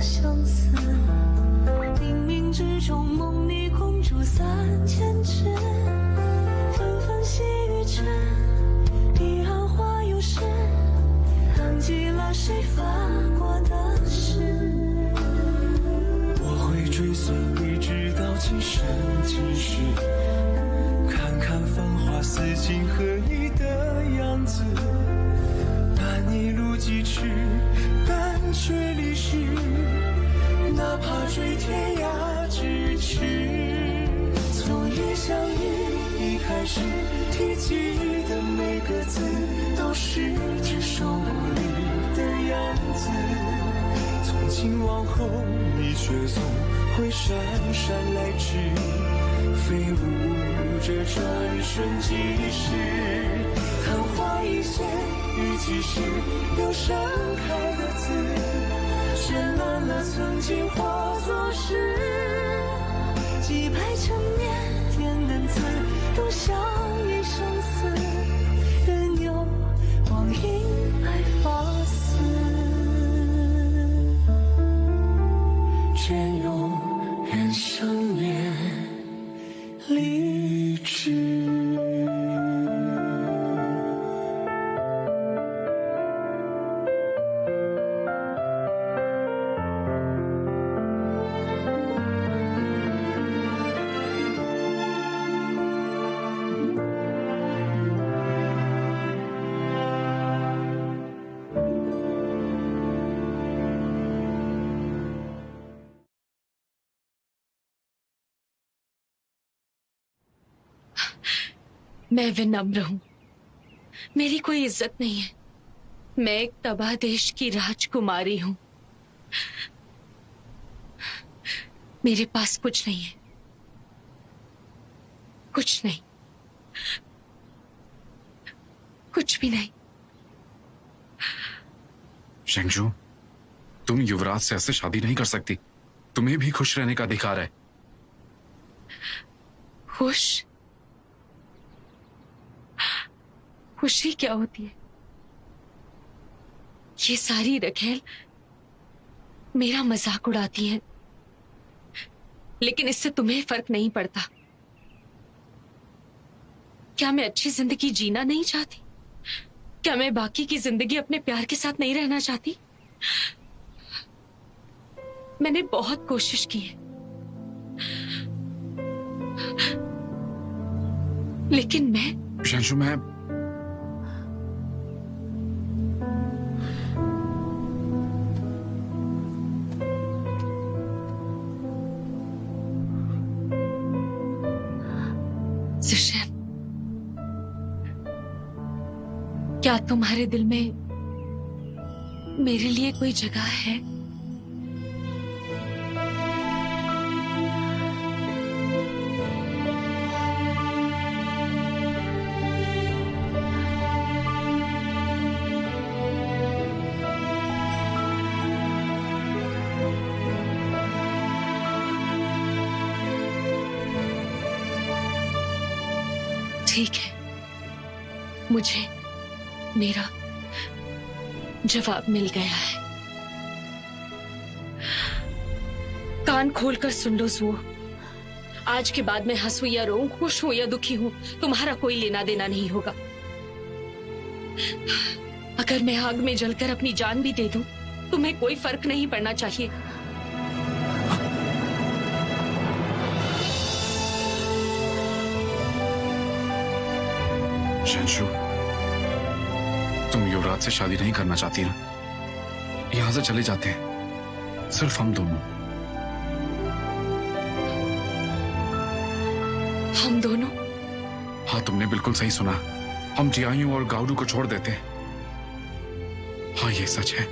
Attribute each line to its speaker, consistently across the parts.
Speaker 1: 相思，冥冥之中梦里空竹3000只，纷纷细雨之，彼岸花又是，藏记了谁发过的誓。
Speaker 2: 我会追随你直到今生今世，看看繁华似锦和你的样子，伴你路几尺，但却离世，哪怕追天涯咫尺。
Speaker 1: 从一相遇一开始，
Speaker 2: 提及的每个字，都是只手不离的样子。从今往后，你却总会姗姗来迟，飞舞着转瞬即逝。
Speaker 1: 昙花一现，
Speaker 2: 雨季时
Speaker 1: 又盛开的字，绚烂了曾经化作诗。几百成年天难字，都像一生死，任由光阴来发丝。
Speaker 2: 愿永远相恋立志。
Speaker 3: मैं विनम्र हूं, मेरी कोई इज्जत नहीं है। मैं एक तबाह देश की राजकुमारी हूं। मेरे पास कुछ नहीं है, कुछ नहीं, कुछ भी नहीं।
Speaker 4: शेंगजू, तुम युवराज से ऐसे शादी नहीं कर सकती। तुम्हें भी खुश रहने का अधिकार है।
Speaker 3: खुश? खुशी क्या होती है? ये सारी रखेल मेरा मजाक उड़ाती है, लेकिन इससे तुम्हें फर्क नहीं पड़ता। क्या मैं अच्छी जिंदगी जीना नहीं चाहती? क्या मैं बाकी की जिंदगी अपने प्यार के साथ नहीं रहना चाहती? मैंने बहुत कोशिश की है, लेकिन मैं
Speaker 4: शेंगजू, मैं
Speaker 3: ज़िशन, क्या तुम्हारे दिल में मेरे लिए कोई जगह है? ठीक है, मुझे मेरा जवाब मिल गया है। कान खोलकर सुन लो जुओ, आज के बाद मैं हंसूं या रोऊं, खुश हूं या दुखी हूं, तुम्हारा कोई लेना देना नहीं होगा। अगर मैं आग में जलकर अपनी जान भी दे दूं, तुम्हें कोई फर्क नहीं पड़ना चाहिए।
Speaker 4: शेंगजू, तुम युवराज से शादी नहीं करना चाहती ना? यहां से चले जाते हैं, सिर्फ हम दोनों।
Speaker 3: हम दोनों?
Speaker 4: हाँ, तुमने बिल्कुल सही सुना। हम जियायू और गाउडू को छोड़ देते हैं। हाँ, ये सच है।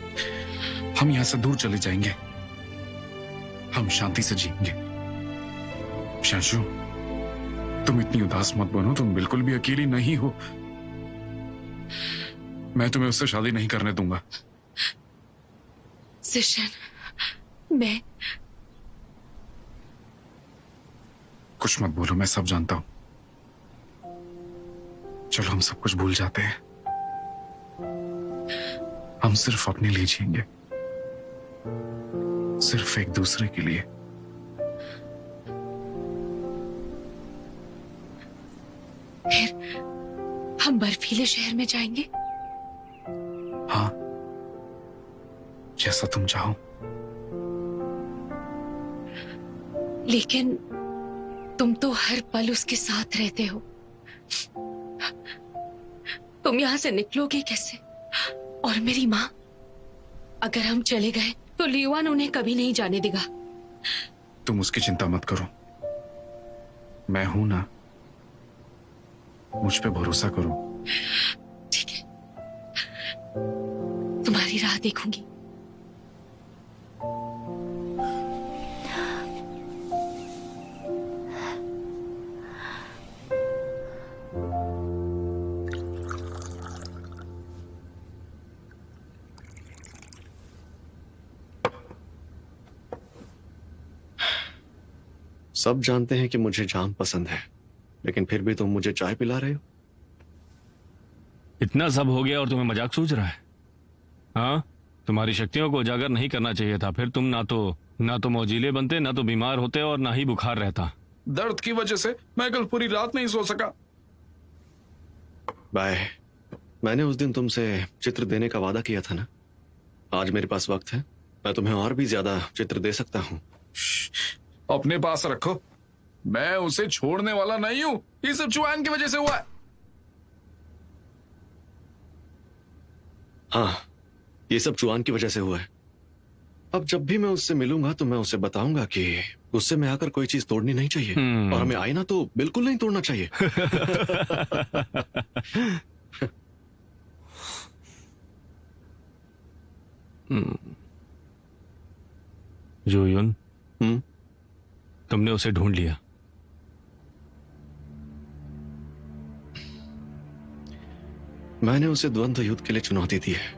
Speaker 4: हम यहां से दूर चले जाएंगे। हम शांति से जिएंगे। शेंगजू, तुम इतनी उदास मत बनो। तुम बिल्कुल भी अकेली नहीं हो। मैं तुम्हें उससे शादी नहीं करने दूंगा।
Speaker 3: ज़िशन, मैं
Speaker 4: कुछ मत बोलो, मैं सब जानता हूं। चलो हम सब कुछ भूल जाते हैं। हम सिर्फ अपने लिए जिएंगे। सिर्फ एक दूसरे के लिए।
Speaker 3: फिर हम बर्फीले शहर में जाएंगे।
Speaker 4: हाँ, जैसा तुम चाहो।
Speaker 3: लेकिन तुम तो हर पल उसके साथ रहते हो। तुम यहां से निकलोगे कैसे? और मेरी माँ, अगर हम चले गए तो लियोन उन्हें कभी नहीं जाने देगा।
Speaker 4: तुम उसकी चिंता मत करो, मैं हूं ना, मुझ पे भरोसा करो।
Speaker 3: ठीक है, तुम्हारी राह देखूंगी।
Speaker 5: सब जानते हैं कि मुझे जाम पसंद है, लेकिन फिर भी तुम मुझे चाय पिला रहे हो।
Speaker 6: इतना सब हो गया और तुम्हें मजाक सूझ रहा है? हाँ, तुम्हारी शक्तियों को उजागर नहीं करना चाहिए था। फिर तुम ना तो मौजीले बनते, ना तो बीमार होते, और ना ही बुखार रहता।
Speaker 4: दर्द की वजह से मैं कल पूरी रात नहीं सो सका।
Speaker 5: बाय। मैंने उस दिन तुमसे चित्र देने का वादा किया था ना। आज मेरे पास वक्त है, मैं तुम्हें और भी ज्यादा चित्र दे सकता हूँ।
Speaker 4: अपने पास रखो, मैं उसे छोड़ने वाला नहीं हूं। ये सब चुआन की वजह से हुआ है।
Speaker 5: हाँ, ये सब चुआन की वजह से हुआ है। अब जब भी मैं उससे मिलूंगा तो मैं उसे बताऊंगा कि गुस्से में आकर कोई चीज तोड़नी नहीं चाहिए, और हमें आईना तो बिल्कुल नहीं तोड़ना चाहिए।
Speaker 6: जोयुन, तुमने उसे ढूंढ लिया।
Speaker 5: मैंने उसे द्वंद्व युद्ध के लिए चुनौती दी है।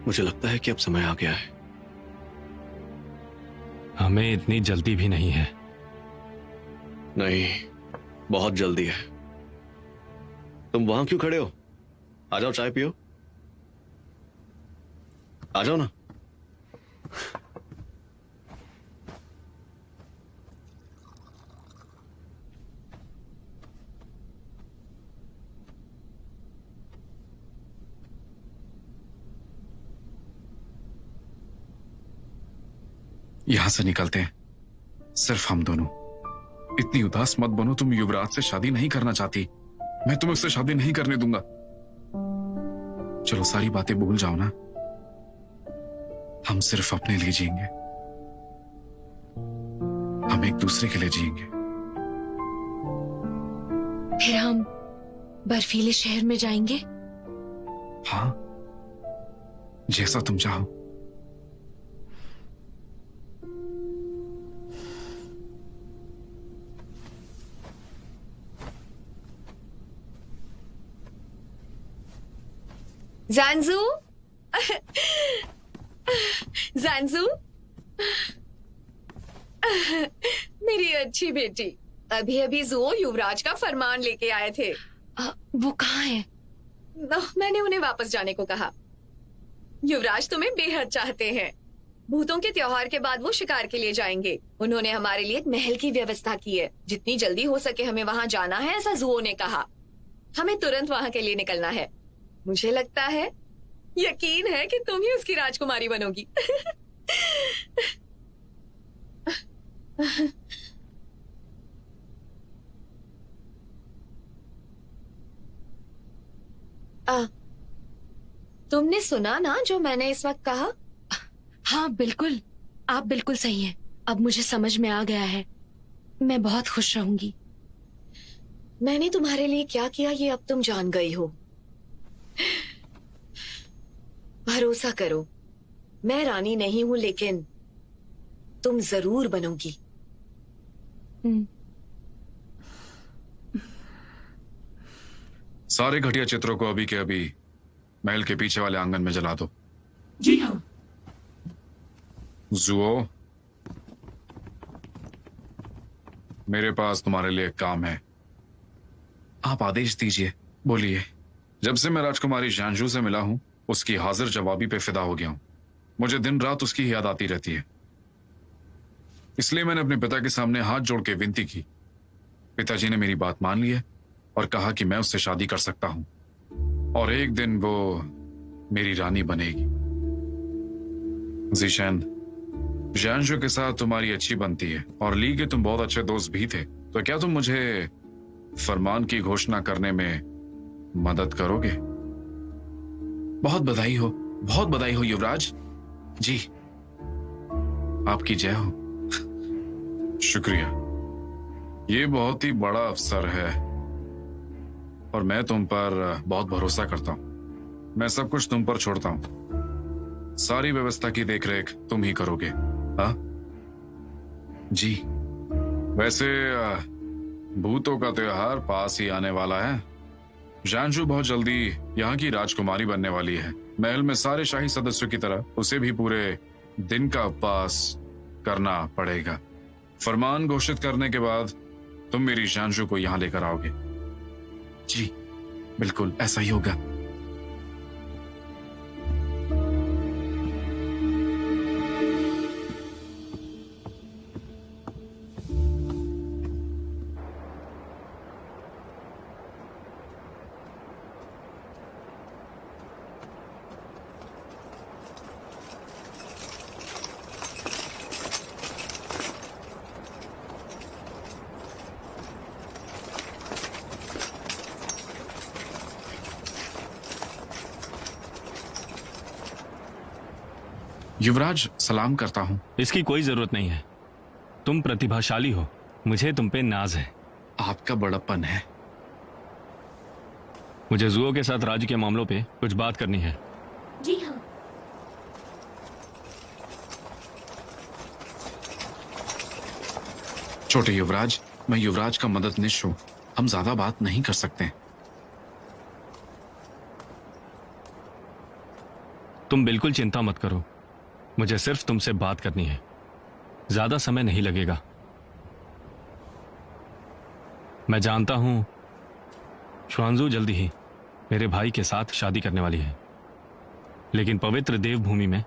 Speaker 5: मुझे लगता है कि अब समय आ गया है।
Speaker 6: हमें इतनी जल्दी भी नहीं है।
Speaker 5: नहीं, बहुत जल्दी है। तुम वहां क्यों खड़े हो? आ जाओ, चाय पियो। आ जाओ ना।
Speaker 4: यहां से निकलते हैं, सिर्फ हम दोनों। इतनी उदास मत बनो। तुम युवराज से शादी नहीं करना चाहती, मैं तुम्हें उससे शादी नहीं करने दूंगा। चलो, सारी बातें भूल जाओ ना। हम सिर्फ अपने लिए जिएंगे, हम एक दूसरे के लिए जिएंगे।
Speaker 3: फिर हम बर्फीले शहर में जाएंगे।
Speaker 4: हाँ, जैसा तुम चाहो।
Speaker 7: जानजू, जानजू, मेरी अच्छी बेटी, अभी अभी जुओ युवराज का फरमान लेके आए थे।
Speaker 3: वो कहाँ है?
Speaker 7: मैंने उन्हें वापस जाने को कहा। युवराज तुम्हें बेहद चाहते हैं। भूतों के त्योहार के बाद वो शिकार के लिए जाएंगे। उन्होंने हमारे लिए एक महल की व्यवस्था की है। जितनी जल्दी हो सके हमें वहां जाना है, ऐसा जुओ ने कहा। हमें तुरंत वहां के लिए निकलना है। मुझे लगता है, यकीन है कि तुम ही उसकी राजकुमारी बनोगी। तुमने सुना ना जो मैंने इस वक्त कहा?
Speaker 3: हाँ बिल्कुल, आप बिल्कुल सही हैं। अब मुझे समझ में आ गया है। मैं बहुत खुश रहूंगी।
Speaker 7: मैंने तुम्हारे लिए क्या किया ये अब तुम जान गई हो। भरोसा करो, मैं रानी नहीं हूं, लेकिन तुम जरूर बनोगी।
Speaker 4: सारे घटिया चित्रों को अभी के अभी महल के पीछे वाले आंगन में जला दो।
Speaker 3: जी हाँ।
Speaker 4: जुओ, मेरे पास तुम्हारे लिए एक काम है। आप आदेश दीजिए, बोलिए। जब से मैं राजकुमारी जानजू से मिला हूं, उसकी हाजिर जवाबी पे फिदा हो गया हूं। मुझे दिन रात उसकी याद आती रहती है। इसलिए मैंने अपने पिता के सामने हाथ जोड़ के विनती की। पिताजी ने मेरी बात मान ली है और कहा कि मैं उससे शादी कर सकता हूं और एक दिन वो मेरी रानी बनेगी। जीशैन, जानशु के साथ तुम्हारी अच्छी बनती है और ली के तुम बहुत अच्छे दोस्त भी थे, तो क्या तुम मुझे फरमान की घोषणा करने में मदद करोगे? बहुत बधाई हो युवराज जी, आपकी जय हो। शुक्रिया, ये बहुत ही बड़ा अवसर है और मैं तुम पर बहुत भरोसा करता हूं। मैं सब कुछ तुम पर छोड़ता हूं। सारी व्यवस्था की देखरेख तुम ही करोगे। हाँ जी। वैसे भूतों का त्योहार पास ही आने वाला है। जानशु बहुत जल्दी यहाँ की राजकुमारी बनने वाली है। महल में सारे शाही सदस्यों की तरह उसे भी पूरे दिन का उपवास करना पड़ेगा। फरमान घोषित करने के बाद तुम मेरी जानशु को यहाँ लेकर आओगे। जी बिल्कुल, ऐसा ही होगा। युवराज, सलाम करता हूं।
Speaker 6: इसकी कोई जरूरत नहीं है। तुम प्रतिभाशाली हो, मुझे तुम पे नाज है।
Speaker 4: आपका बड़प्पन है।
Speaker 6: मुझे जुओ के साथ राज्य के मामलों पे कुछ बात करनी है।
Speaker 3: जी हाँ।
Speaker 4: छोटे युवराज, मैं युवराज का मददनीश हूं। हम ज्यादा बात नहीं कर सकते।
Speaker 6: तुम बिल्कुल चिंता मत करो, मुझे सिर्फ तुमसे बात करनी है। ज्यादा समय नहीं लगेगा। मैं जानता हूं श्वांजू जल्दी ही मेरे भाई के साथ शादी करने वाली है, लेकिन पवित्र देवभूमि में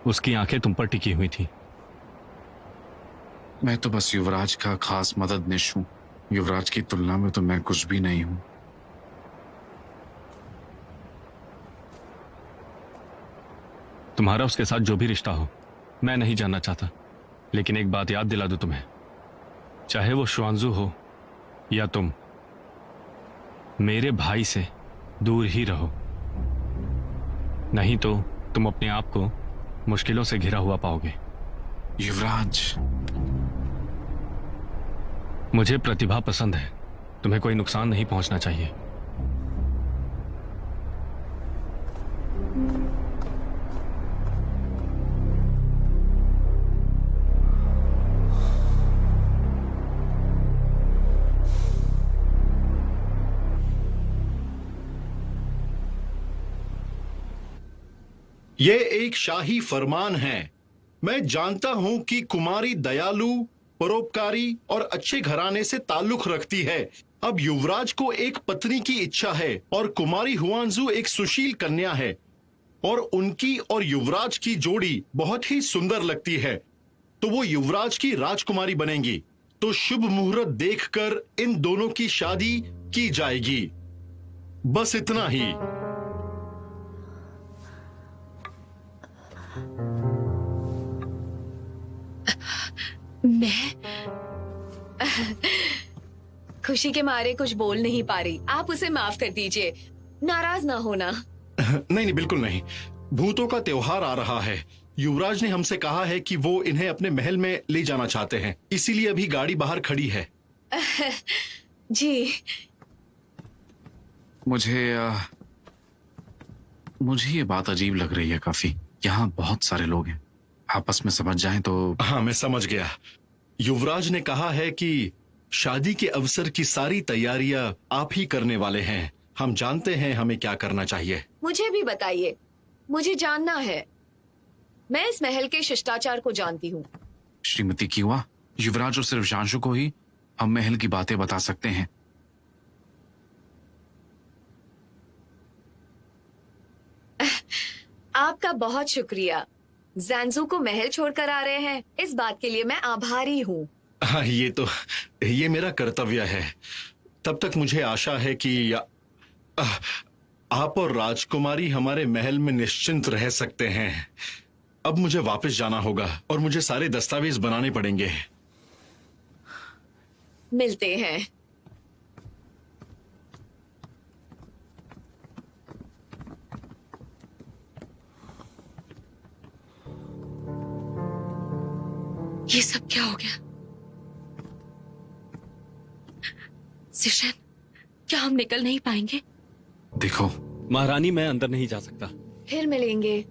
Speaker 6: उसकी आंखें तुम पर टिकी हुई थी।
Speaker 4: मैं तो बस युवराज का खास मददनीश हूं। युवराज की तुलना में तो मैं कुछ भी नहीं हूं।
Speaker 6: तुम्हारा उसके साथ जो भी रिश्ता हो, मैं नहीं जानना चाहता, लेकिन एक बात याद दिला दूं तुम्हें, चाहे वो श्वांजू हो या तुम, मेरे भाई से दूर ही रहो, नहीं तो तुम अपने आप को मुश्किलों से घिरा हुआ पाओगे।
Speaker 4: युवराज,
Speaker 6: मुझे प्रतिभा पसंद है, तुम्हें कोई नुकसान नहीं पहुंचना चाहिए।
Speaker 8: ये एक शाही फरमान है। मैं जानता हूं कि कुमारी दयालु, परोपकारी और अच्छे घराने से ताल्लुक रखती है। अब युवराज को एक पत्नी की इच्छा है और कुमारी हुआंजू एक सुशील कन्या है और उनकी और युवराज की जोड़ी बहुत ही सुंदर लगती है, तो वो युवराज की राजकुमारी बनेंगी। तो शुभ मुहूर्त देखकर इन दोनों की शादी की जाएगी। बस इतना ही।
Speaker 7: मैं खुशी के मारे कुछ बोल नहीं पा रही। आप उसे माफ कर दीजिए, नाराज ना होना।
Speaker 8: नहीं, बिल्कुल नहीं। भूतों का त्योहार आ रहा है। युवराज ने हमसे कहा है कि वो इन्हें अपने महल में ले जाना चाहते हैं, इसीलिए अभी गाड़ी बाहर खड़ी है।
Speaker 7: जी।
Speaker 4: मुझे ये बात अजीब लग रही है काफी। यहाँ बहुत सारे लोग हैं, आपस में समझ जाएं तो।
Speaker 8: हाँ, मैं समझ गया। युवराज ने कहा है कि शादी के अवसर की सारी तैयारियां आप ही करने वाले हैं। हम जानते हैं हमें क्या करना चाहिए।
Speaker 7: मुझे भी बताइए, मुझे जानना है। मैं इस महल के शिष्टाचार को जानती हूँ।
Speaker 4: श्रीमती कीवा, युवराज और सिर्फ जानशु को ही हम महल की बातें बता सकते हैं।
Speaker 7: आपका बहुत शुक्रिया। ज़ांज़ू को महल छोड़कर आ रहे हैं, इस बात के लिए मैं आभारी हूँ।
Speaker 8: हाँ, ये मेरा कर्तव्य है। तब तक मुझे आशा है कि आप और राजकुमारी हमारे महल में निश्चिंत रह सकते हैं। अब मुझे वापस जाना होगा और मुझे सारे दस्तावेज बनाने पड़ेंगे।
Speaker 7: मिलते हैं।
Speaker 3: ये सब क्या हो गया? सिशन, क्या हम निकल नहीं पाएंगे?
Speaker 4: देखो
Speaker 6: महारानी, मैं अंदर नहीं जा सकता।
Speaker 7: फिर मिलेंगे।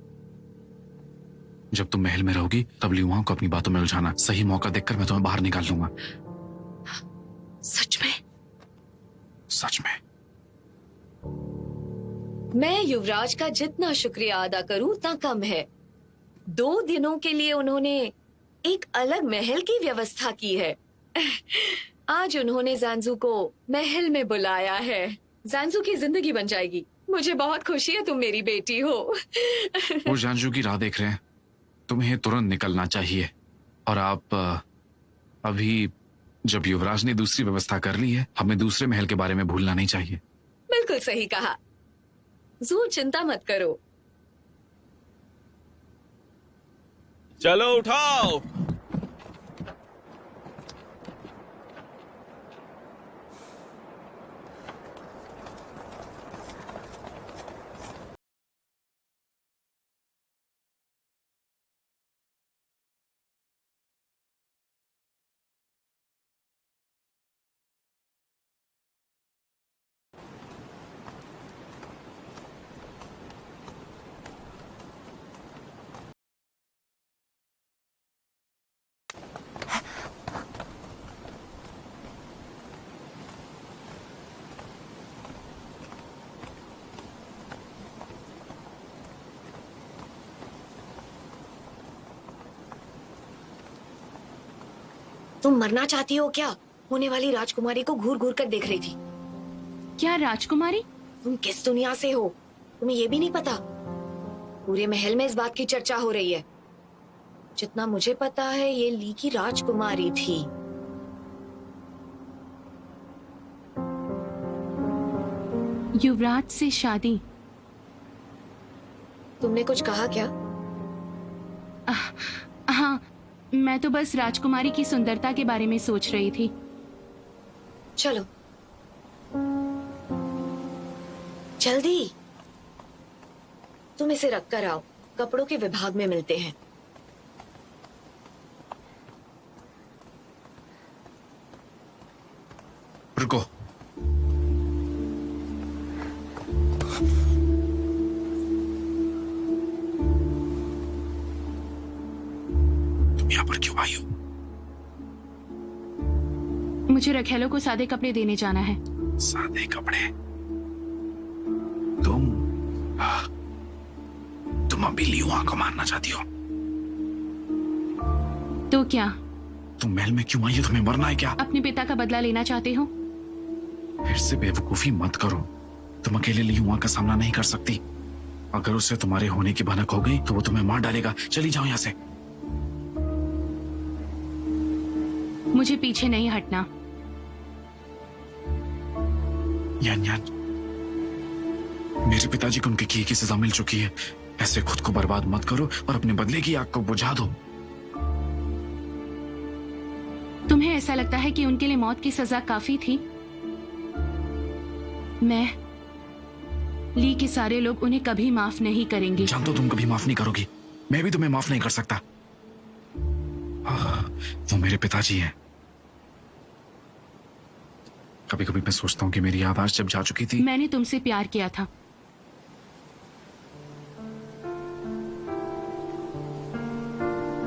Speaker 4: जब तुम महल में रहोगी तब लियुआंग को अपनी बातों में उलझाना। सही मौका देखकर मैं तुम्हें बाहर निकाल लूंगा।
Speaker 3: सच में?
Speaker 4: सच में।
Speaker 7: मैं युवराज का जितना शुक्रिया अदा करूं उतना कम है। 2 दिनों के लिए उन्होंने एक अलग महल की व्यवस्था की है। आज उन्होंने ज़ांज़ू को महल में बुलाया है। ज़ांज़ू की जिंदगी बन जाएगी। मुझे बहुत खुशी है तुम मेरी बेटी हो।
Speaker 4: वो ज़ांज़ू की राह देख रहे हैं। तुम्हें तुरंत निकलना चाहिए। और आप अभी, जब युवराज ने दूसरी व्यवस्था कर ली है, हमें दूसरे महल के बारे में भूलना नहीं चाहिए।
Speaker 7: बिल्कुल सही कहा। ज़ू, चिंता मत करो।
Speaker 6: चलो उठाओ।
Speaker 7: तुम मरना चाहती हो क्या? होने वाली राजकुमारी को घूर घूर कर देख रही थी।
Speaker 9: क्या राजकुमारी?
Speaker 7: तुम किस दुनिया से हो? तुम्हें ये भी नहीं पता? पूरे महल में इस बात की चर्चा हो रही है। जितना मुझे पता है ये ली की राजकुमारी थी।
Speaker 9: युवराज से शादी?
Speaker 7: तुमने कुछ कहा क्या?
Speaker 9: हाँ, मैं तो बस राजकुमारी की सुंदरता के बारे में सोच रही थी।
Speaker 7: चलो जल्दी, तुम इसे रख कर आओ। कपड़ों के विभाग में मिलते हैं।
Speaker 4: रुको। तुम यहाँ पर क्यों आई हो?
Speaker 9: मुझे रखेलों को सादे कपड़े देने जाना है।
Speaker 4: सादे कपड़े? तुम अभी लियुआंग को मारना चाहती हो?
Speaker 9: तो क्या?
Speaker 4: तुम महल में क्यों आई हो? तुम्हें मरना है क्या?
Speaker 9: अपने पिता का बदला लेना चाहते हो?
Speaker 4: फिर से बेवकूफी मत करो। तुम अकेले लियुआंग का सामना नहीं कर सकती। अगर उसे तुम्हारे होने की भनक हो गई तो वो तुम्हें मार डालेगा। चली जाओ यहाँ से।
Speaker 9: मुझे पीछे नहीं हटना।
Speaker 4: यान यान, मेरे पिताजी को उनके किए की सजा मिल चुकी है। ऐसे खुद को बर्बाद मत करो और अपने बदले की आग को बुझा दो।
Speaker 9: तुम्हें ऐसा लगता है कि उनके लिए मौत की सजा काफी थी? मैं, ली के सारे लोग उन्हें कभी माफ नहीं करेंगे।
Speaker 4: जानता हूं तुम कभी माफ नहीं करोगी। मैं भी तुम्हें माफ नहीं कर सकता। वो मेरे पिताजी हैं। कभी कभी मैं सोचता हूँ कि मेरी आवाज जब जा चुकी थी।
Speaker 9: मैंने तुमसे प्यार किया था।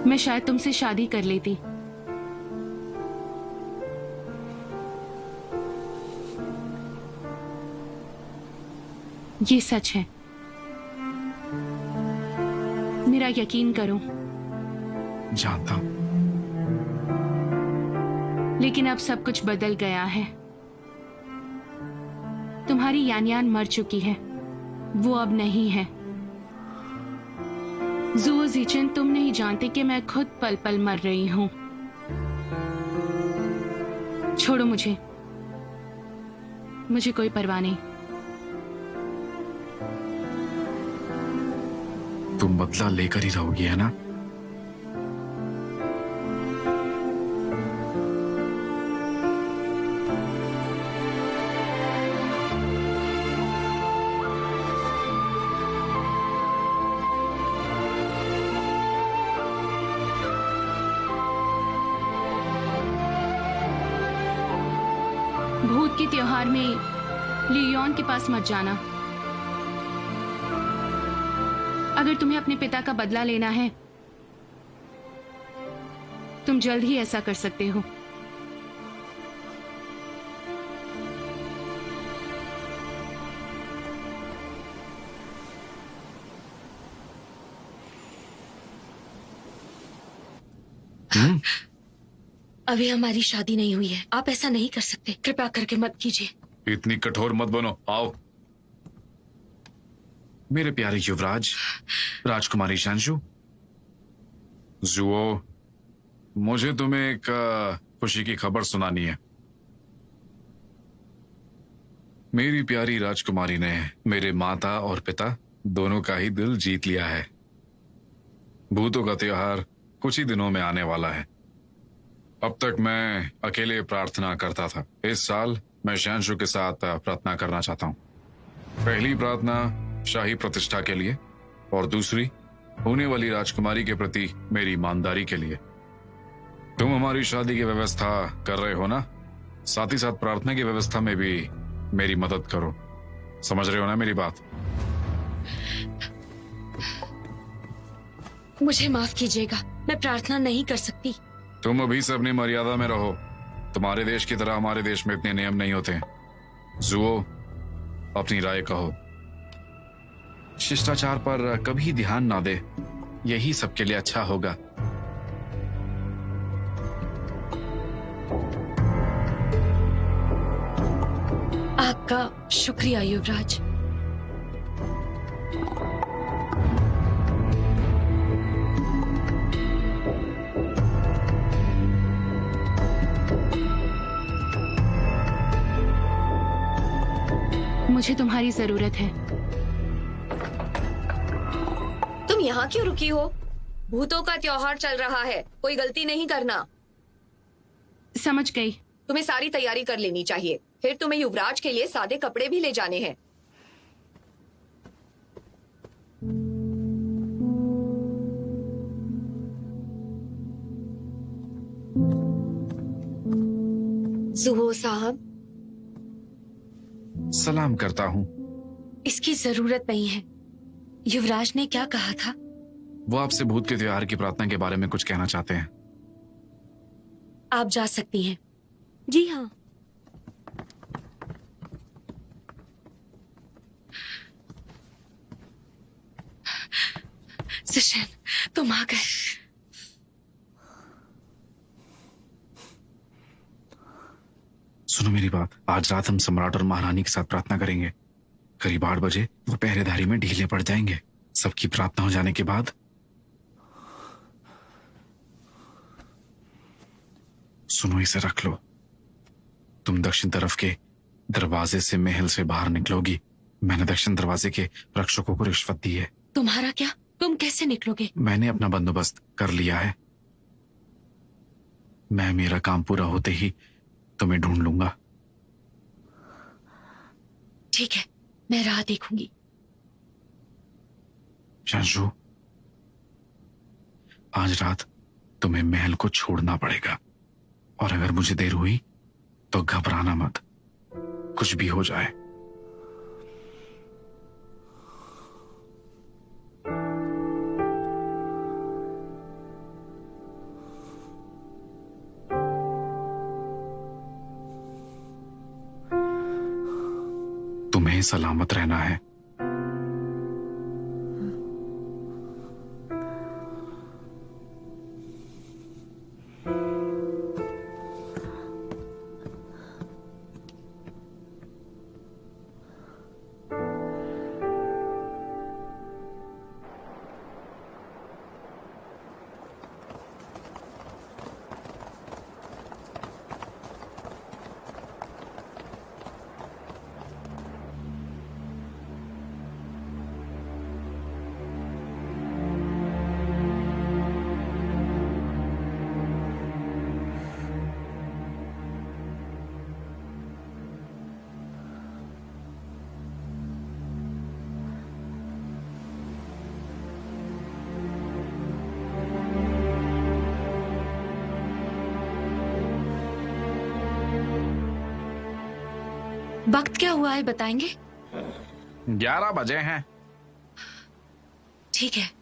Speaker 9: मैं शायद तुमसे शादी कर लेती। ये सच है, मेरा यकीन करो।
Speaker 4: जानता हूं।
Speaker 9: लेकिन अब सब कुछ बदल गया है। तुम्हारी यान यान मर चुकी है, वो अब नहीं है। जुओ जीचन, तुम नहीं जानते कि मैं खुद पल पल मर रही हूँ। छोड़ो मुझे कोई परवाह नहीं।
Speaker 4: तुम बदला लेकर ही रहोगी, है ना?
Speaker 9: भूत के त्योहार में लियोन के पास मत जाना। अगर तुम्हें अपने पिता का बदला लेना है, तुम जल्द ही ऐसा कर सकते हो।
Speaker 3: अभी हमारी शादी नहीं हुई है, आप ऐसा नहीं कर सकते। कृपया करके मत कीजिए।
Speaker 4: इतनी कठोर मत बनो। आओ। मेरे प्यारे युवराज, राजकुमारी शांशु, जुओ, मुझे तुम्हें एक खुशी की खबर सुनानी है। मेरी प्यारी राजकुमारी ने मेरे माता और पिता दोनों का ही दिल जीत लिया है। भूतों का त्योहार कुछ ही दिनों में आने वाला है। अब तक मैं अकेले प्रार्थना करता था। इस साल मैं शांशु के साथ प्रार्थना करना चाहता हूँ। पहली प्रार्थना शाही प्रतिष्ठा के लिए और दूसरी होने वाली राजकुमारी के प्रति मेरी ईमानदारी के लिए। तुम हमारी शादी की व्यवस्था कर रहे हो ना? साथ ही साथ प्रार्थना की व्यवस्था में भी मेरी मदद करो। समझ रहे हो ना मेरी बात?
Speaker 3: मुझे माफ कीजिएगा, मैं प्रार्थना नहीं कर सकती।
Speaker 4: तुम अभी से अपनी मर्यादा में रहो। तुम्हारे देश की तरह हमारे देश में इतने नियम नहीं होते। जुओ, अपनी राय कहो। शिष्टाचार पर कभी ध्यान ना दे, यही सबके लिए अच्छा होगा।
Speaker 3: आपका शुक्रिया युवराज।
Speaker 9: मुझे तुम्हारी जरूरत है।
Speaker 7: तुम यहाँ क्यों रुकी हो? भूतों का त्योहार चल रहा है, कोई गलती नहीं करना।
Speaker 9: समझ गई।
Speaker 7: तुम्हें सारी तैयारी कर लेनी चाहिए। फिर तुम्हें युवराज के लिए सादे कपड़े भी ले जाने हैं। जुहो साहब,
Speaker 4: सलाम करता हूँ।
Speaker 3: इसकी जरूरत नहीं है। युवराज ने क्या कहा था?
Speaker 4: वो आपसे भूत के त्योहार की प्रार्थना के बारे में कुछ कहना चाहते हैं।
Speaker 3: आप जा सकती हैं। जी हाँ। सुशन, तुम आ गए।
Speaker 4: सुनो मेरी बात, आज रात हम सम्राट और महारानी के साथ प्रार्थना करेंगे। करीब 8 बजे वो पहरेदारी में ढीले पड़ जाएंगे। सबकी प्रार्थना हो जाने के बाद सुनो, इसे रख लो। तुम दक्षिण तरफ के दरवाजे से महल से बाहर निकलोगी। मैंने दक्षिण दरवाजे के रक्षकों को रिश्वत दी है।
Speaker 3: तुम्हारा क्या? तुम कैसे निकलोगे?
Speaker 4: मैंने अपना बंदोबस्त कर लिया है। मैं मेरा काम पूरा होते ही तुम्हें ढूंढ लूंगा।
Speaker 3: ठीक है, मैं राह देखूंगी।
Speaker 4: शांशु, आज रात तुम्हें महल को छोड़ना पड़ेगा, और अगर मुझे देर हुई तो घबराना मत, कुछ भी हो जाए। तुम्हें सलामत रहना है।
Speaker 3: वक्त क्या हुआ है बताएंगे?
Speaker 4: 11 बजे हैं।
Speaker 3: ठीक है।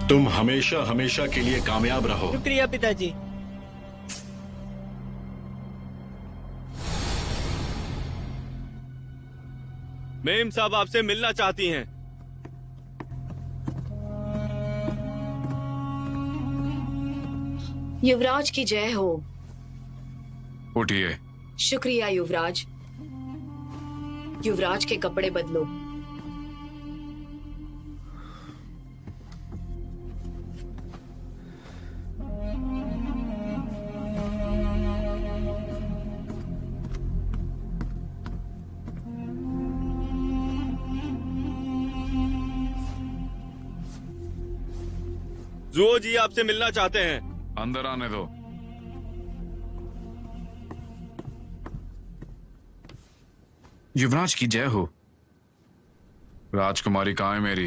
Speaker 8: तुम हमेशा हमेशा के लिए कामयाब रहो।
Speaker 10: शुक्रिया पिताजी।
Speaker 6: मेम साहब आपसे मिलना चाहती हैं।
Speaker 7: युवराज की जय हो।
Speaker 4: उठिए।
Speaker 7: शुक्रिया युवराज। युवराज के कपड़े बदलो।
Speaker 6: जुओ जी आपसे मिलना चाहते हैं।
Speaker 4: अंदर आने दो। युवराज की जय हो। राजकुमारी कहाँ है मेरी?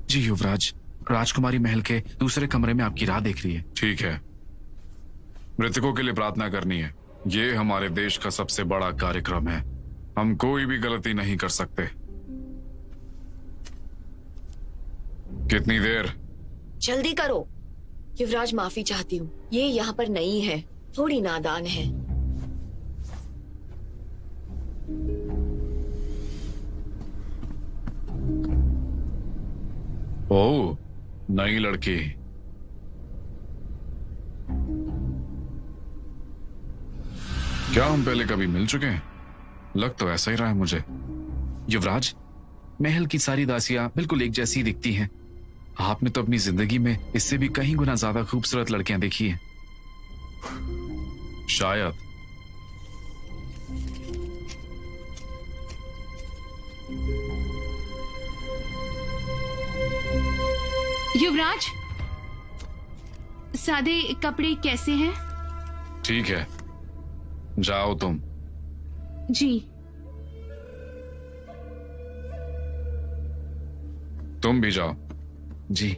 Speaker 4: जी युवराज, राजकुमारी महल के दूसरे कमरे में आपकी राह देख रही है। ठीक है। मृतकों के लिए प्रार्थना करनी है। ये हमारे देश का सबसे बड़ा कार्यक्रम है। हम कोई भी गलती नहीं कर सकते। कितनी देर?
Speaker 7: जल्दी करो। युवराज माफी चाहती हूँ, ये यहाँ पर नई है, थोड़ी नादान है।
Speaker 4: ओह, नई लड़की। क्या हम पहले कभी मिल चुके हैं? लग तो ऐसा ही रहा है मुझे। युवराज, महल की सारी दासियां बिल्कुल एक जैसी दिखती हैं। आपने तो अपनी जिंदगी में इससे भी कहीं गुना ज्यादा खूबसूरत लड़कियां देखी हैं। शायद।
Speaker 9: युवराज, सादे कपड़े कैसे हैं?
Speaker 4: ठीक है, जाओ तुम।
Speaker 9: जी।
Speaker 4: तुम भी जाओ। जी।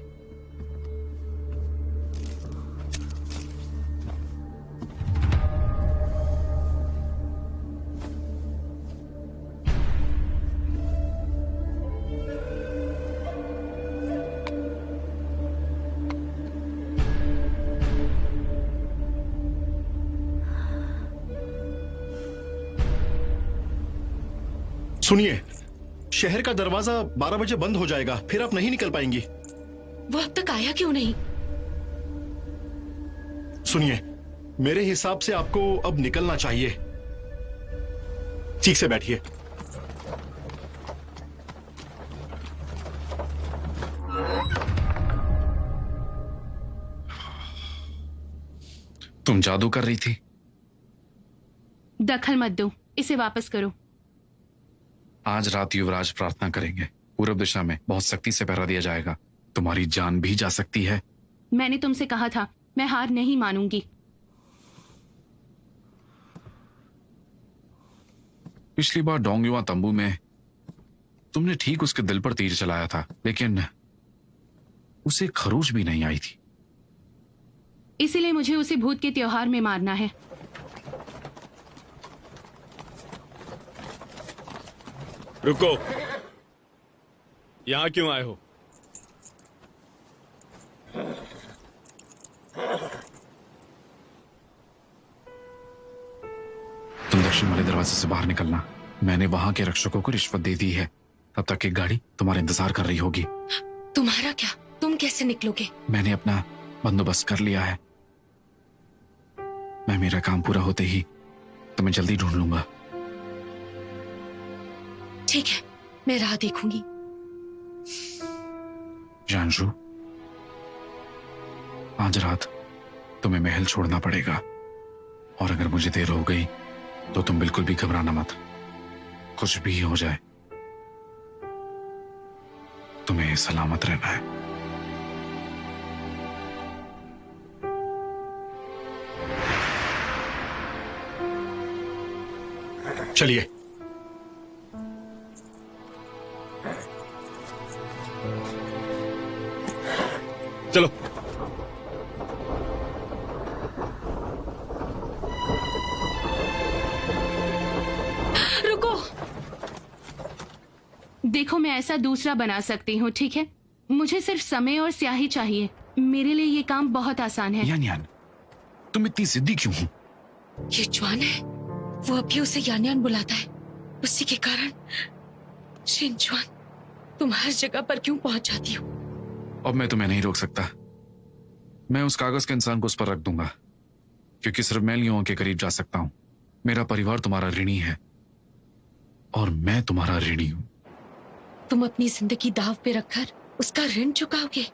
Speaker 8: सुनिए, शहर का दरवाजा 12 बजे बंद हो जाएगा, फिर आप नहीं निकल पाएंगी।
Speaker 3: वो अब तक आया क्यों नहीं?
Speaker 8: सुनिए, मेरे हिसाब से आपको अब निकलना चाहिए। ठीक से बैठिए।
Speaker 4: तुम जादू कर रही थी?
Speaker 9: दखल मत दो, इसे वापस करो।
Speaker 4: आज रात युवराज प्रार्थना करेंगे। पूर्व दिशा में बहुत सख्ती से पहरा दिया जाएगा। तुम्हारी जान भी जा सकती है।
Speaker 9: मैंने तुमसे कहा था, मैं हार नहीं मानूंगी।
Speaker 4: पिछली बार डोंगयुआ तंबू में तुमने ठीक उसके दिल पर तीर चलाया था, लेकिन उसे खरोच भी नहीं आई थी।
Speaker 9: इसीलिए मुझे उसे भूत के त्योहार में मारना है।
Speaker 6: रुको, यहां क्यों आए हो?
Speaker 4: तुम दक्षिण वाले दरवाजे से बाहर निकलना। मैंने वहां के रक्षकों को रिश्वत दे दी है। तब तक एक गाड़ी तुम्हारा इंतजार कर रही होगी।
Speaker 3: तुम्हारा क्या? तुम कैसे निकलोगे?
Speaker 4: मैंने अपना बंदोबस्त कर लिया है। मैं मेरा काम पूरा होते ही तुम्हें जल्दी ढूंढ लूंगा।
Speaker 3: ठीक है, मैं राह देखूंगी।
Speaker 4: जानशु, आज रात तुम्हें महल छोड़ना पड़ेगा, और अगर मुझे देर हो गई तो तुम बिल्कुल भी घबराना मत। कुछ भी हो जाए, तुम्हें सलामत रहना है।
Speaker 8: चलिए।
Speaker 4: चलो।
Speaker 3: रुको।
Speaker 9: देखो, मैं ऐसा दूसरा बना सकती हूँ, ठीक है? मुझे सिर्फ समय और स्याही चाहिए। मेरे लिए ये काम बहुत आसान है।
Speaker 4: यान यान, तुम इतनी जिद्दी क्यों हो?
Speaker 3: ये जवान है, वो अभी उसे यान यान बुलाता है। उसी के कारण शिनजुआन, तुम हर जगह पर क्यों पहुंच जाती हो?
Speaker 4: अब मैं तुम्हें नहीं रोक सकता। मैं उस कागज के इंसान को उस पर रख दूंगा, क्योंकि सिर्फ मैं लियों के करीब जा सकता हूं। मेरा परिवार तुम्हारा ऋणी है और मैं तुम्हारा ऋणी हूं।
Speaker 3: तुम अपनी जिंदगी दाव पे रखकर उसका ऋण चुकाओगे,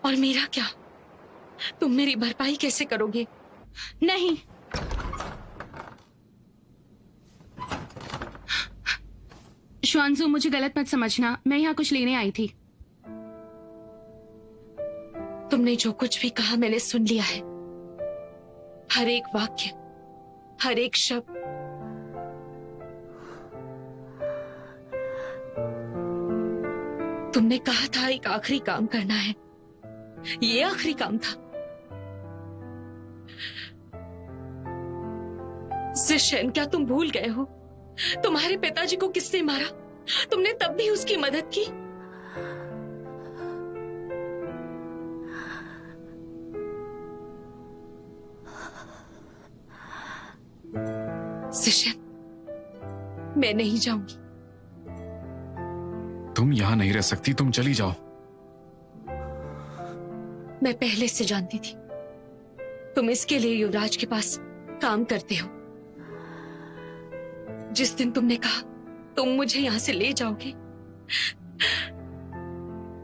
Speaker 3: और मेरा क्या? तुम मेरी भरपाई कैसे करोगे?
Speaker 9: नहीं, श्वानजू, मुझे गलत मत समझना। मैं यहाँ कुछ लेने आई थी।
Speaker 3: तुमने जो कुछ भी कहा मैंने सुन लिया है। हर एक वाक्य, हर एक शब्द। तुमने कहा था एक आखिरी काम करना है। ये आखिरी काम था। जिशन, क्या तुम भूल गए हो? तुम्हारे पिताजी को किसने मारा? तुमने तब भी उसकी मदद की। जिशन, मैं नहीं जाऊंगी।
Speaker 4: तुम यहां नहीं रह सकती, तुम चली जाओ।
Speaker 3: मैं पहले से जानती थी तुम इसके लिए युवराज के पास काम करते हो। जिस दिन तुमने कहा तुम मुझे यहां से ले जाओगे,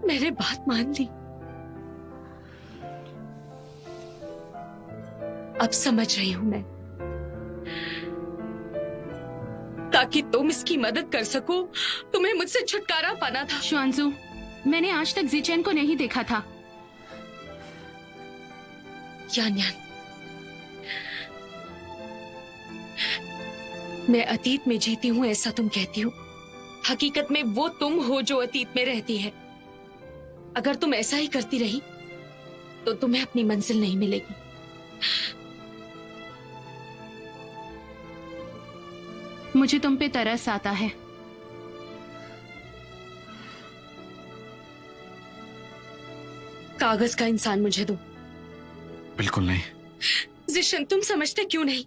Speaker 3: मैंने बात मान ली। अब समझ रही हूं मैं, ताकि तुम इसकी मदद कर सको, तुम्हें मुझसे छुटकारा पाना था।
Speaker 9: श्वानजू, मैंने आज तक जिचेन को नहीं देखा था।
Speaker 3: यान यान, मैं अतीत में जीती हूं ऐसा तुम कहती हो। हकीकत में वो तुम हो जो अतीत में रहती है। अगर तुम ऐसा ही करती रही तो तुम्हें अपनी मंजिल नहीं मिलेगी।
Speaker 9: मुझे तुम पे तरस आता है।
Speaker 3: कागज का इंसान मुझे दो।
Speaker 4: बिल्कुल नहीं।
Speaker 3: जिशन, तुम समझते क्यों नहीं?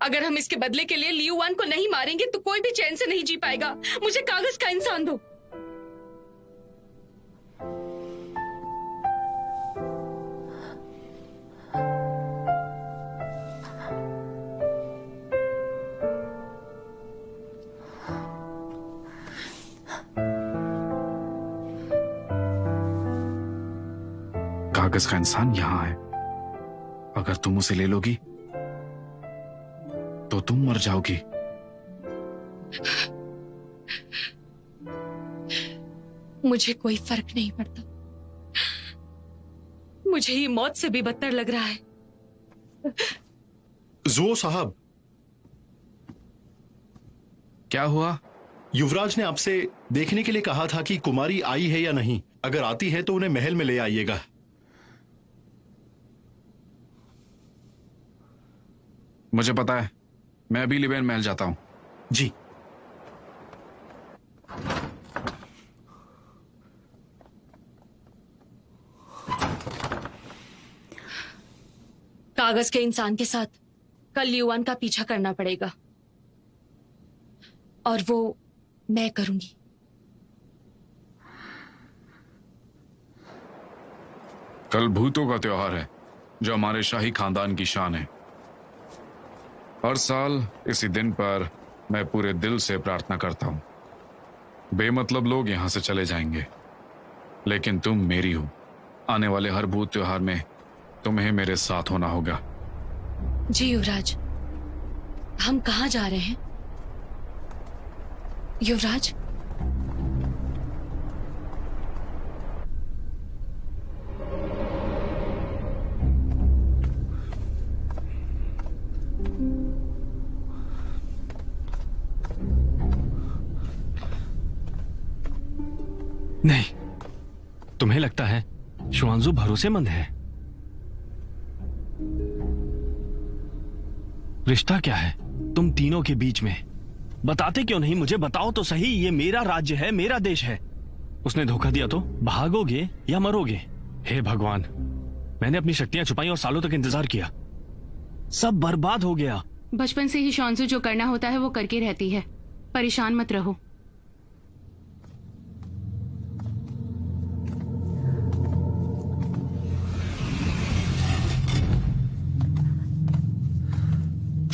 Speaker 3: अगर हम इसके बदले के लिए लियू वान को नहीं मारेंगे तो कोई भी चैन से नहीं जी पाएगा। मुझे कागज का इंसान दो।
Speaker 4: कागज का इंसान यहां है। अगर तुम उसे ले लोगी तो तुम मर जाओगी।
Speaker 3: मुझे कोई फर्क नहीं पड़ता। मुझे ये मौत से भी बदतर लग रहा है।
Speaker 8: जुओ साहब,
Speaker 4: क्या हुआ?
Speaker 8: युवराज ने आपसे देखने के लिए कहा था कि कुमारी आई है या नहीं। अगर आती है तो उन्हें महल में ले आइएगा।
Speaker 4: मुझे पता है, मैं अभी लिबेन महल जाता हूं।
Speaker 8: जी।
Speaker 3: कागज के इंसान के साथ कल युवान का पीछा करना पड़ेगा, और वो मैं करूंगी।
Speaker 4: कल भूतों का त्योहार है, जो हमारे शाही खानदान की शान है। हर साल इसी दिन पर मैं पूरे दिल से प्रार्थना करता हूं। बेमतलब लोग यहां से चले जाएंगे, लेकिन तुम मेरी हो। आने वाले हर भूत त्योहार में तुम्हें मेरे साथ होना होगा।
Speaker 3: जी युवराज, हम कहाँ जा रहे हैं? युवराज,
Speaker 6: नहीं, तुम्हें लगता है शुआंजू भरोसेमंद है। रिश्ता क्या है तुम तीनों के बीच में? बताते क्यों नहीं? मुझे बताओ तो सही। ये मेरा राज्य है, मेरा देश है। उसने धोखा दिया तो भागोगे या मरोगे? हे भगवान, मैंने अपनी शक्तियां छुपाई और सालों तक इंतजार किया, सब बर्बाद हो गया।
Speaker 9: बचपन से ही शुआंजू जो करना होता है वो करके रहती है, परेशान मत रहो।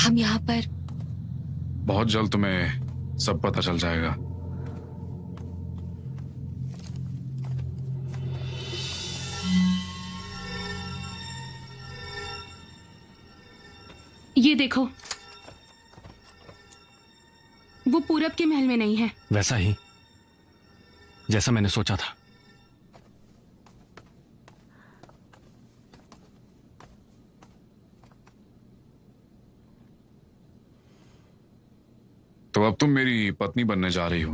Speaker 3: हम यहाँ पर
Speaker 4: बहुत जल्द तुम्हें सब पता चल जाएगा।
Speaker 9: ये देखो, वो पूरब के महल में नहीं है।
Speaker 6: वैसा ही जैसा मैंने सोचा था।
Speaker 4: तो अब तुम मेरी पत्नी बनने जा रही हो।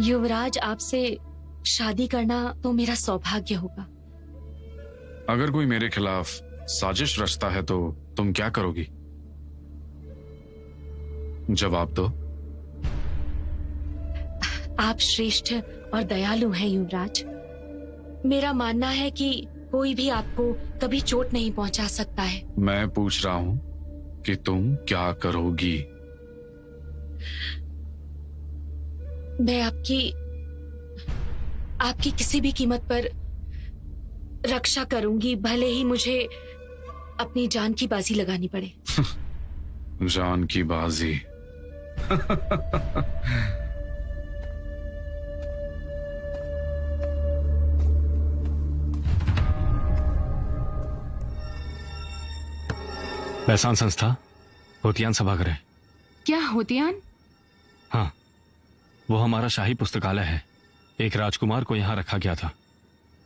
Speaker 3: युवराज, आपसे शादी करना तो मेरा सौभाग्य होगा।
Speaker 4: अगर कोई मेरे खिलाफ साजिश रचता है तो तुम क्या करोगी? जवाब दो।
Speaker 3: आप श्रेष्ठ और दयालु हैं युवराज। मेरा मानना है कि कोई भी आपको कभी चोट नहीं पहुंचा सकता है।
Speaker 4: मैं पूछ रहा हूं कि तुम क्या करोगी?
Speaker 3: मैं आपकी किसी भी कीमत पर रक्षा करूंगी, भले ही मुझे अपनी जान की बाजी लगानी पड़े।
Speaker 4: जान की बाजी?
Speaker 6: बैसान संस्था, होतियान सभागृह।
Speaker 9: क्या होतियान?
Speaker 6: हाँ, वो हमारा शाही पुस्तकालय है। एक राजकुमार को यहाँ रखा गया था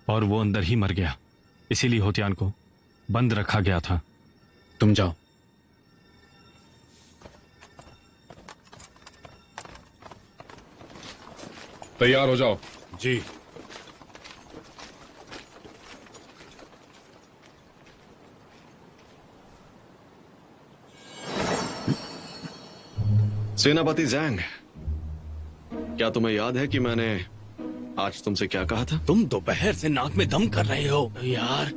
Speaker 6: और वो अंदर ही मर गया, इसीलिए होतियान को बंद रखा गया था।
Speaker 5: तुम जाओ।
Speaker 4: तैयार हो जाओ।
Speaker 6: जी।
Speaker 5: सेनापति जैंग, क्या तुम्हें याद है कि मैंने आज तुमसे क्या कहा था?
Speaker 10: तुम दोपहर से नाक में दम कर रहे हो यार।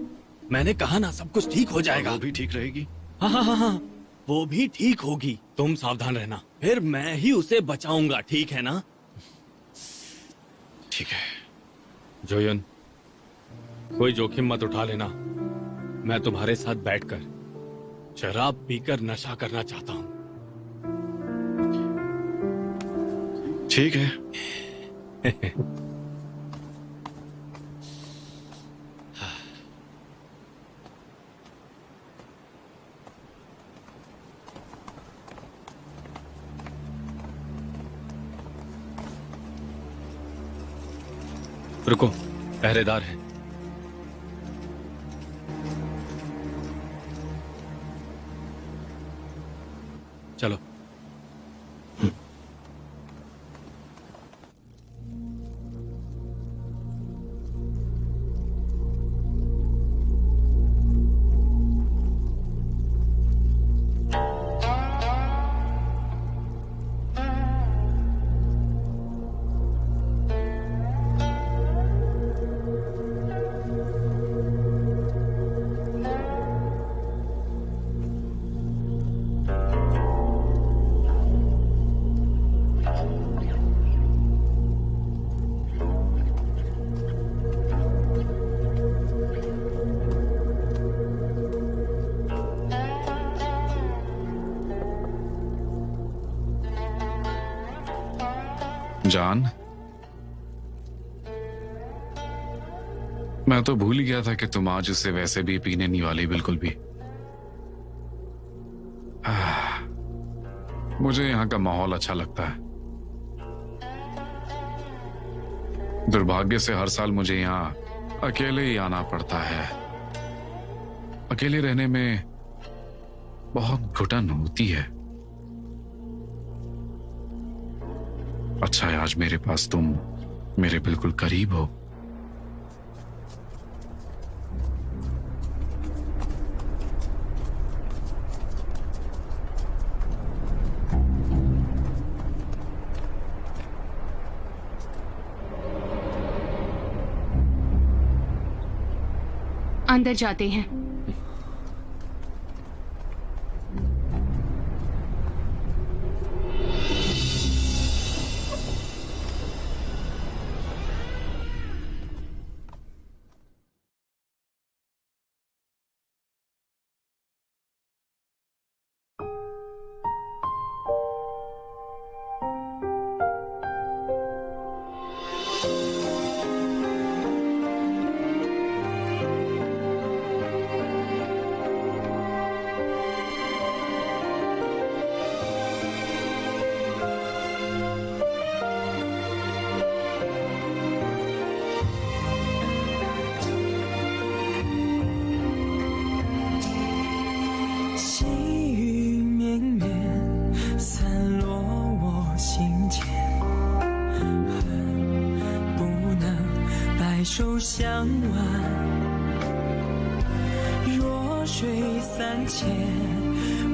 Speaker 10: मैंने कहा ना सब कुछ ठीक हो जाएगा।
Speaker 5: वो भी ठीक रहेगी।
Speaker 10: हाँ हाँ हाँ हाँ, वो भी ठीक होगी। तुम सावधान रहना, फिर मैं ही उसे बचाऊंगा, ठीक है ना?
Speaker 5: ठीक है।
Speaker 6: जोयन, कोई जोखिम मत उठा लेना। मैं तुम्हारे साथ बैठकर शराब पीकर नशा करना चाहता हूँ।
Speaker 5: ठीक है।
Speaker 6: रुको, पहरेदार है। चलो।
Speaker 4: जान, मैं तो भूल ही गया था कि तुम आज उसे वैसे भी पीने नहीं वाली, बिल्कुल भी। मुझे यहाँ का माहौल अच्छा लगता है। दुर्भाग्य से हर साल मुझे यहाँ अकेले ही आना पड़ता है। अकेले रहने में बहुत घुटन होती है। अच्छा है आज मेरे पास तुम मेरे बिल्कुल करीब हो।
Speaker 9: अंदर जाते हैं।
Speaker 1: 细雨绵绵，散落我心间，恨不能白首相挽。弱水三千，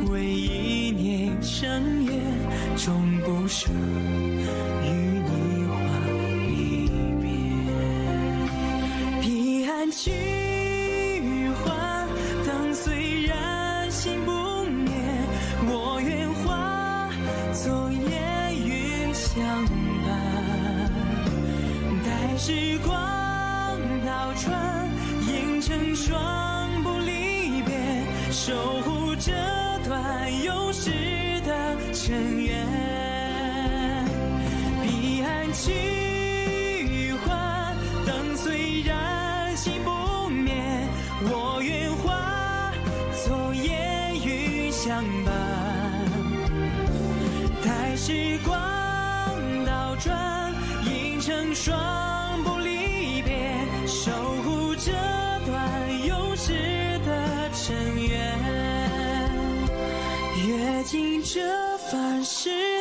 Speaker 1: 为一念深缘，终不舍与你话离别。彼岸去。时光倒转，映成双不离别，守护这段永世的尘缘。彼岸去还，灯虽然心不灭，我愿化作烟云相伴。待时光倒转，映成双。守护这段永世的尘缘，阅尽这凡世。